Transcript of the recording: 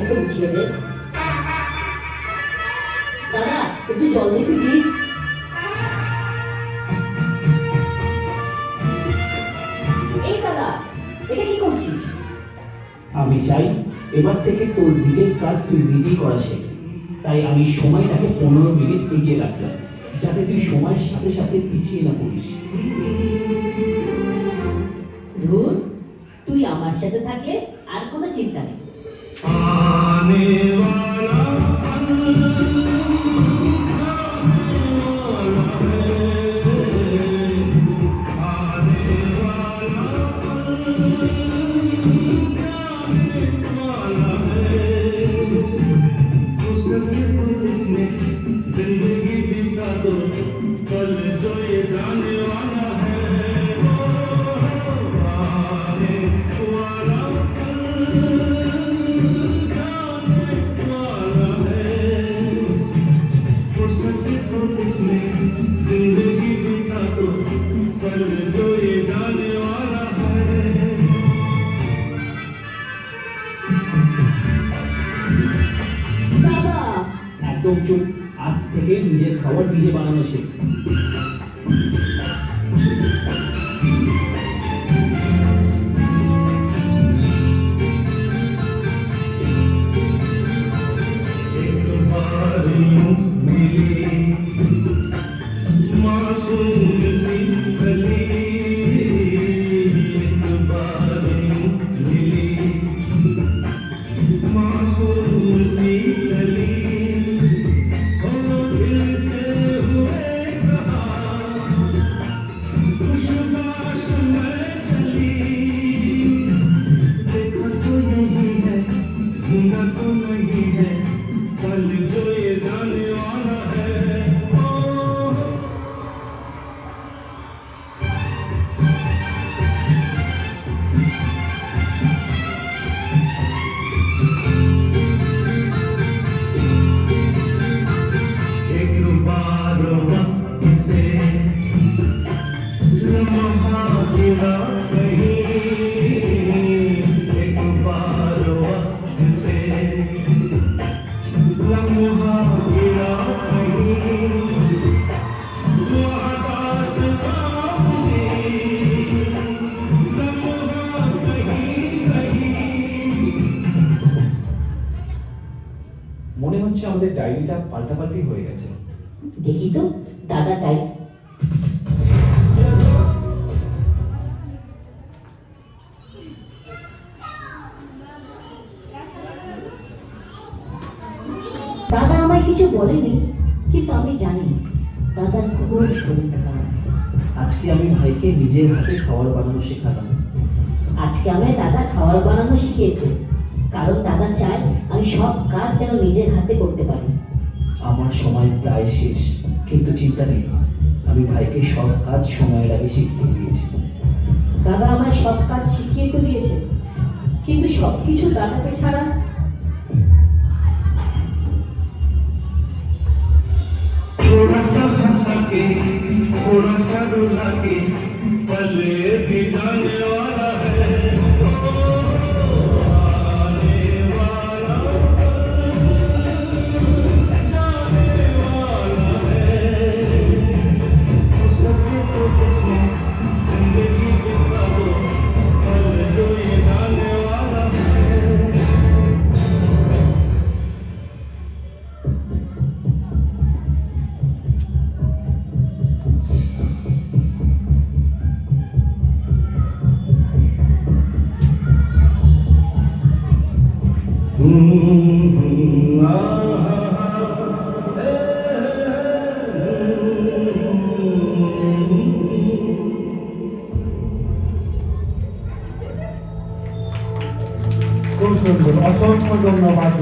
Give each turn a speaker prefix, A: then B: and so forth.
A: মুখে বুঝিয়ে দে। দাদা একটু জল দেখবি প্লিজ। এই দাদা, এটা কি করছিস?
B: আমি চাই এবার থেকে তোর নিজের কাজ তুই নিজেই করা শেখ। তাই আমি সময়টাকে 15 মিনিট এগিয়ে রাখলাম, যাতে তুই সময়ের সাথে সাথে পিছিয়ে না পড়িস।
A: ধুর, তুই আমার সাথে থাকলে আর কোনো চিন্তা নেই।
B: একদম চুপ, আজ থেকে নিজের খাবার নিজে বানানো শেখ। মনে হচ্ছে আমাদের ডায়েরিটা পাল্টাপাল্টি হয়ে গেছে।
A: দেখি তো দাদা ডায়েরি। দাদা আমায় কিছু বলেনি, কিন্তু আমি জানি দাদার খুব শরীর খারাপ।
B: আজকে আমি ভাইকে নিজের হাতে খাবার বানানো শেখালাম।
A: আজকে আমায় দাদা খাবার বানানো শিখিয়েছে, কারণ দাদা চায় আমি সব কাজ যেন নিজের হাতে করতে পারি।
B: আমার সময় প্রায় শেষ, কিন্তু চিন্তা নেই, আমি ভাইকে সব কাজ সময়ের আগে শিখিয়ে দিয়েছি।
A: দাদা আমায় সব কাজ শিখিয়ে তো দিয়েছে, কিন্তু সবকিছু দাদাকে ছাড়া।
C: थोड़ा सा हंसा के थोड़ा सा रुला के पल भी जाने वाला है, आने वाला जाने वाला है। सके तो जिसमें जिंदगी बिता दो, पल जो ये जाने वाला है।
D: খুব সুন্দর, অসংখ্য ধন্যবাদ।